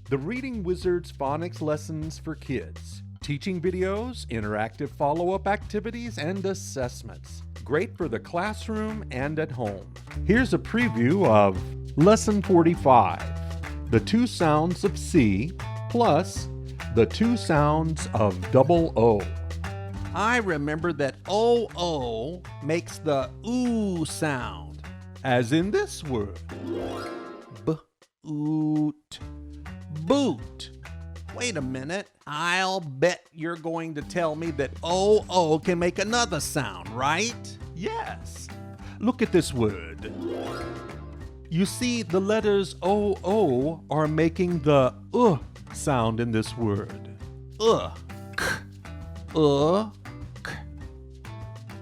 The Reading Wizards Phonics Lessons for Kids. Teaching videos, interactive follow-up activities, and assessments. Great for the classroom and at home. Here's a preview of Lesson 45. The two sounds of C plus the two sounds of double O. I remember that O makes the oo sound, as in this word. B-oot. Boot. Wait a minute. I'll bet you're going to tell me that O can make another sound, right? Yes. Look at this word. You see, the letters O are making the sound in this word. K. K.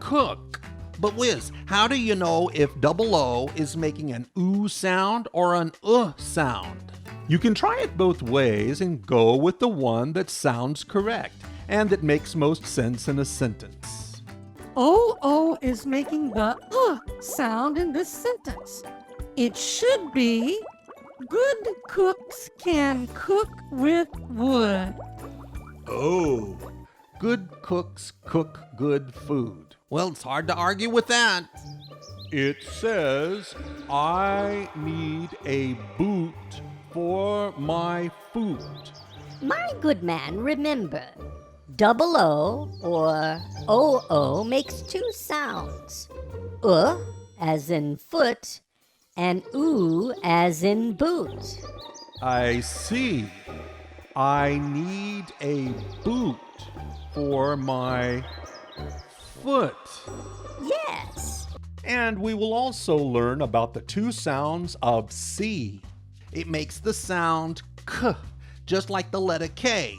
Cook. But Wiz, how do you know if double O is making an oo sound or an sound? You can try it both ways and go with the one that sounds correct and that makes most sense in a sentence. O is making the sound in this sentence. It should be, good cooks can cook with wood. Oh, good cooks cook good food. Well, it's hard to argue with that. It says, I need a boot for my food. My good man, remember, double O or O makes two sounds. As in foot, and oo as in boot. I see. I need a boot for my foot. Yes. And we will also learn about the two sounds of C. It makes the sound K, just like the letter K.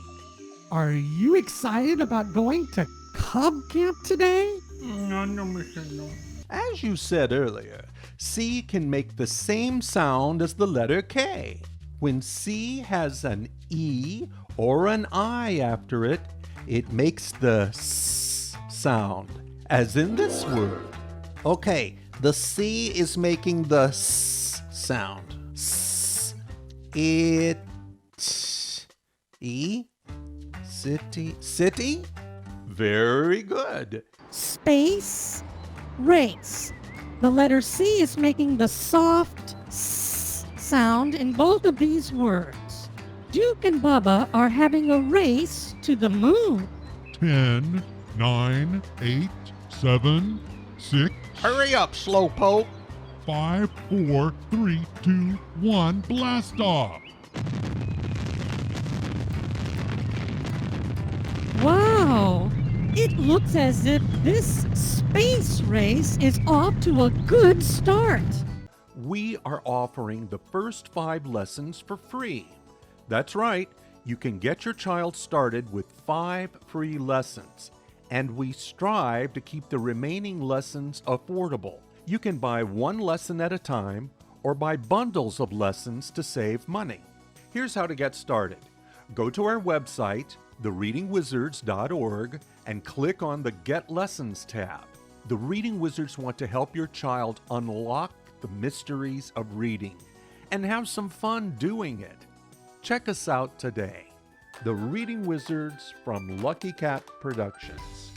Are you excited about going to Cub Camp today? No, Mr. No. As you said earlier, C can make the same sound as the letter K. When C has an E or an I after it, it makes the S sound, as in this word. Okay, the C is making the S sound. S. It. E. City. City? Very good. Space, race. The letter C is making the soft S sound in both of these words. Duke and Bubba are having a race to the moon. 10, 9, 8, 7, 6, Hurry up, slowpoke. 5, 4, 3, 2, 1, blast off! Wow! It looks as if this space race is off to a good start. We are offering the first 5 lessons for free. That's right, you can get your child started with 5 free lessons, and we strive to keep the remaining lessons affordable. You can buy one lesson at a time or buy bundles of lessons to save money. Here's how to get started. Go to our website, thereadingwizards.org, and click on the Get Lessons tab. The Reading Wizards want to help your child unlock the mysteries of reading and have some fun doing it. Check us out today. The Reading Wizards from Lucky Cat Productions.